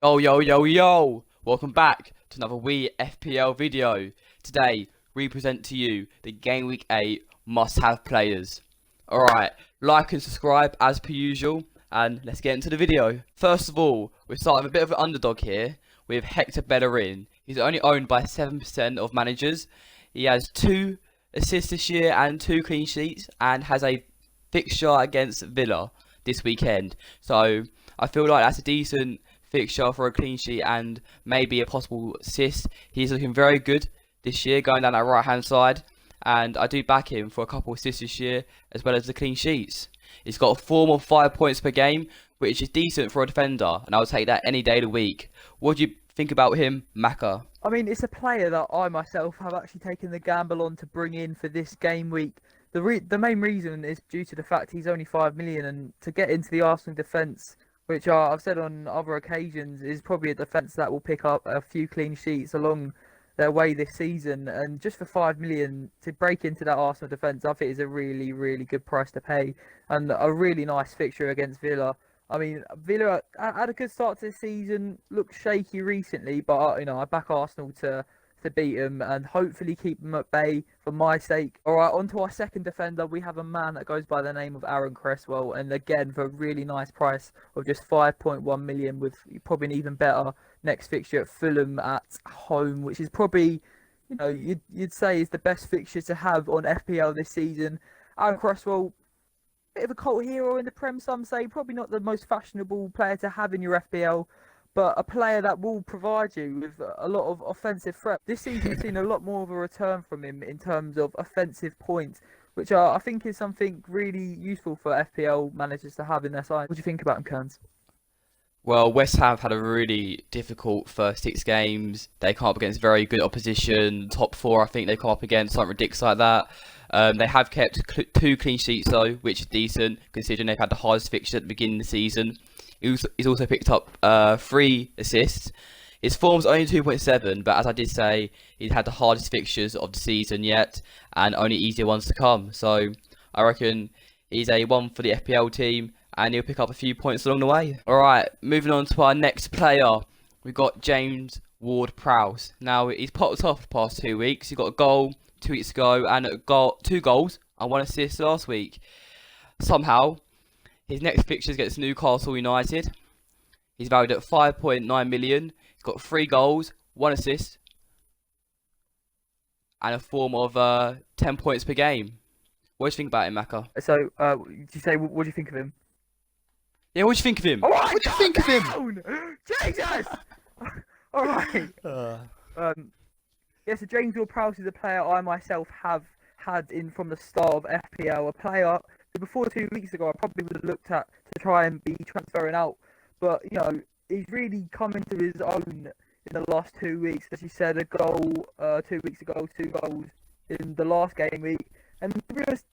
Yo, yo, yo, yo! Welcome back to another Wii FPL video. Today, we present to you the Game Week 8 must-have players. Alright, like and subscribe as per usual, and let's get into the video. First of all, we're starting with a bit of an underdog here, with Hector Bellerin. He's only owned by 7% of managers. He has 2 assists this year and 2 clean sheets, and has a fixture against Villa this weekend. So, I feel like that's a decent fixture for a clean sheet and maybe a possible assist. He's looking very good this year, going down that right hand side, and I do back him for a couple assists this year as well as the clean sheets. He's got a form of 5 points per game, which is decent for a defender, and I'll take that any day of the week. What do you think about him, Maka? I mean, it's a player that I myself have actually taken the gamble on to bring in for this game week. The main reason is due to the fact he's only 5 million, and to get into the Arsenal defence, which I've said on other occasions is probably a defence that will pick up a few clean sheets along their way this season. And just for 5 million to break into that Arsenal defence, I think is a really, really good price to pay, and a really nice fixture against Villa. I mean, Villa had a good start to the season, looked shaky recently, but I back Arsenal to beat them and hopefully keep them at bay for my sake. All right, on to our second defender. We have a man that goes by the name of Aaron Cresswell, and again for a really nice price of just 5.1 million, with probably an even better next fixture at Fulham at home, which is probably, you'd say is the best fixture to have on FPL this season. Aaron Cresswell, bit of a cult hero in the Prem, some say. Probably not the most fashionable player to have in your FPL, but a player that will provide you with a lot of offensive threat. This season, we've seen a lot more of a return from him in terms of offensive points, which I think is something really useful for FPL managers to have in their side. What do you think about him, Kearns? Well, West Ham have had a really difficult first 6 games. They come up against very good opposition. Top 4, I think they come up against something ridiculous like that. They have kept 2 clean sheets though, which is decent considering they've had the hardest fixture at the beginning of the season. He's also picked up 3 assists. His form's only 2.7, but as I did say, he's had the hardest fixtures of the season yet, and only easier ones to come. So I reckon he's a one for the FPL team, and he'll pick up a few points along the way. Alright, moving on to our next player. We've got James Ward-Prowse. Now, he's popped off the past 2 weeks. He got a goal 2 weeks ago, and 2 goals and 1 assist last week. Somehow, his next fixture is against Newcastle United. He's valued at 5.9 million. He's got 3 goals, 1 assist, and a form of 10 points per game. What do you think about him, Maka? So, did you say what do you think of him? Yeah, what do you think of him? All right, What do you think of him? Jesus! All right. Yeah, so James Ward-Prowse is a player I myself have had in from the start of FPL. A player who before 2 weeks ago I probably would have looked at to try and be transferring out. But, he's really come into his own in the last 2 weeks. As you said, a goal 2 weeks ago, 2 goals in the last game week. And to be honest,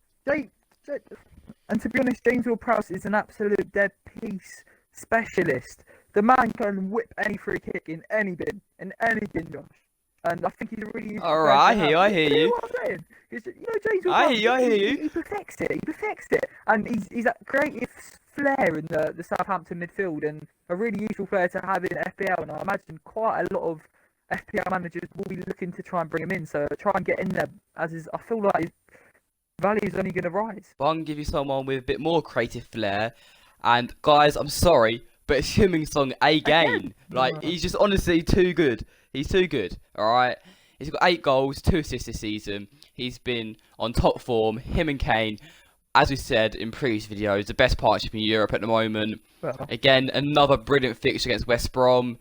James Ward-Prowse is an absolute dead piece specialist. The man can whip any free kick in any bin, Josh. And I think he's a really useful player Alright, to have. I hear you. What I'm saying? Because, James I Ward-Prowse, hear you. he perfects it. He perfects it. And he's that creative flair in the Southampton midfield, and a really useful player to have in FPL. And I imagine quite a lot of FPL managers will be looking to try and bring him in. So try and get in there, I feel like his value is only going to rise. But I'm going to give you someone with a bit more creative flair. And guys, I'm sorry, but it's Heung-min Son again. Like, he's just honestly too good. He's too good, alright? He's got 8 goals, 2 assists this season. He's been on top form. Him and Kane, as we said in previous videos, the best partnership in Europe at the moment. Well, Again, another brilliant fixture against West Brom.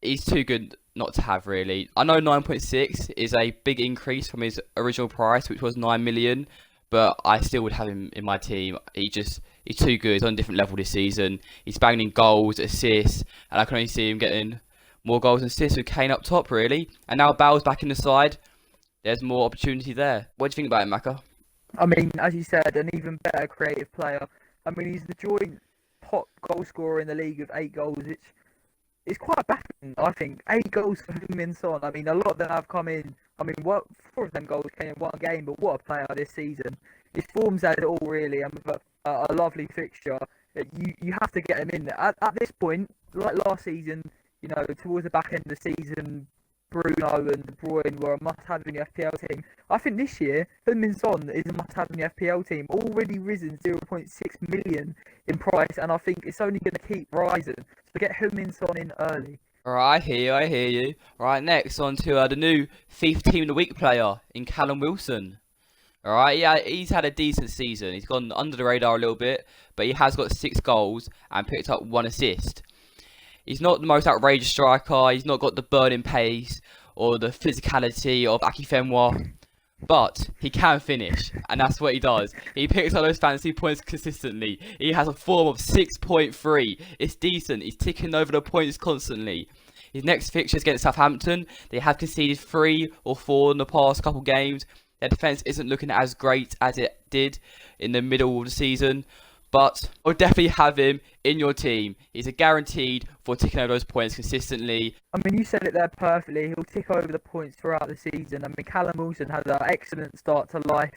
He's too good not to have, really. I know 9.6 is a big increase from his original price, which was 9 million, but I still would have him in my team. He's too good. He's on a different level this season. He's banging goals, assists, and I can only see him getting more goals and assists with Kane up top, really. And now Bale's back in the side. There's more opportunity there. What do you think about him, Maka? I mean, as you said, an even better creative player. I mean, he's the joint top goal scorer in the league with 8 goals, which is quite baffling, I think. 8 goals for Heung-min Son. I mean, a lot of them have come in. I mean, 4 of them goals came in 1 game, but what a player this season. His form's had it all, really, and with a lovely fixture. you have to get him in. At this point, like last season, you know, towards the back end of the season, Bruno and De Bruyne were a must-have in the FPL team. I think this year, Heung-min Son is a must-have in the FPL team. Already risen 0.6 million in price, and I think it's only going to keep rising. So get Heung-min Son in early. Alright, I hear you. Alright, next on to the new FIFA Team of the Week player in Callum Wilson. Alright, yeah, he's had a decent season. He's gone under the radar a little bit, but he has got 6 goals and picked up 1 assist. He's not the most outrageous striker, he's not got the burning pace or the physicality of Akifenwa, but he can finish, and that's what he does. He picks up those fantasy points consistently. He has a form of 6.3. It's decent, he's ticking over the points constantly. His next fixture is against Southampton. They have conceded 3 or 4 in the past couple games. Their defence isn't looking as great as it did in the middle of the season, but I'll definitely have him in your team. He's a guaranteed for ticking over those points consistently. I mean, you said it there perfectly. He'll tick over the points throughout the season. I mean, Callum Wilson had an excellent start to life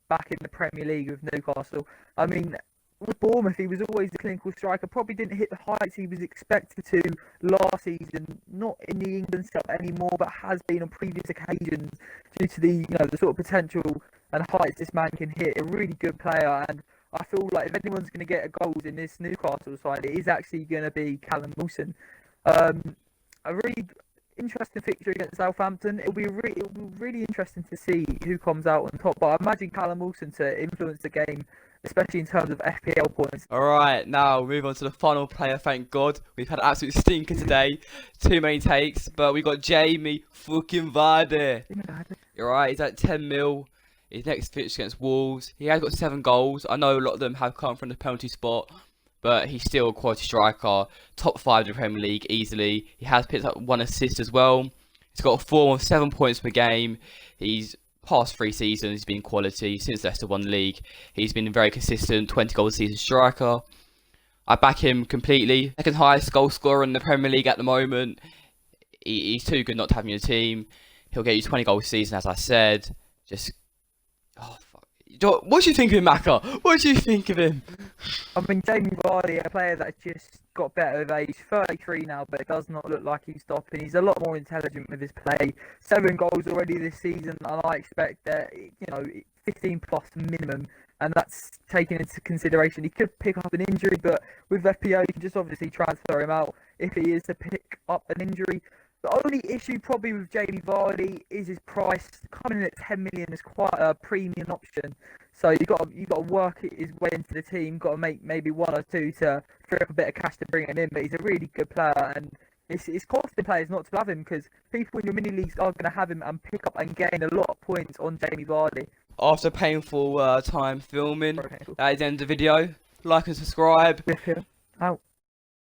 back in the Premier League with Newcastle. I mean, with Bournemouth, he was always the clinical striker. Probably didn't hit the heights he was expected to last season. Not in the England setup anymore, but has been on previous occasions due to the the sort of potential and heights this man can hit. A really good player, and I feel like if anyone's going to get a goals in this Newcastle side, it is actually going to be Callum Wilson. A really interesting fixture against Southampton. It'll be really interesting to see who comes out on top. But I imagine Callum Wilson to influence the game, especially in terms of FPL points. Alright, now move on to the final player, thank God. We've had an absolute stinker today. Too many takes, but we got Jamie fucking Vardy. Alright, he's at 10 mil. His next fixture against Wolves. He has got 7 goals. I know a lot of them have come from the penalty spot, but he's still a quality striker. Top 5 in the Premier League easily. He has picked up 1 assist as well. He's got a form of 7 points per game. He's past 3 seasons, he's been quality. Since Leicester won the league, he's been a very consistent 20 goal a season striker. I back him completely. Second highest goal scorer in the Premier League at the moment. He's too good not to have him in your team. He'll get you 20 goals a season, as I said. Just... oh, fuck. What do you think of him, Maka? What do you think of him? I mean, Jamie Vardy, a player that just got better with age, 33 now, but it does not look like he's stopping. He's a lot more intelligent with his play. 7 goals already this season, and I expect that, 15 plus minimum, and that's taken into consideration. He could pick up an injury, but with FPO, you can just obviously transfer him out if he is to pick up an injury. The only issue probably with Jamie Vardy is his price. Coming in at 10 million is quite a premium option. So you got to work his way into the team. Got to make maybe 1 or 2 to free up a bit of cash to bring him in. But he's a really good player, and it's costing players not to have him because people in your mini leagues are going to have him and pick up and gain a lot of points on Jamie Vardy. After painful time filming, that is the end of the video. Like and subscribe. Out.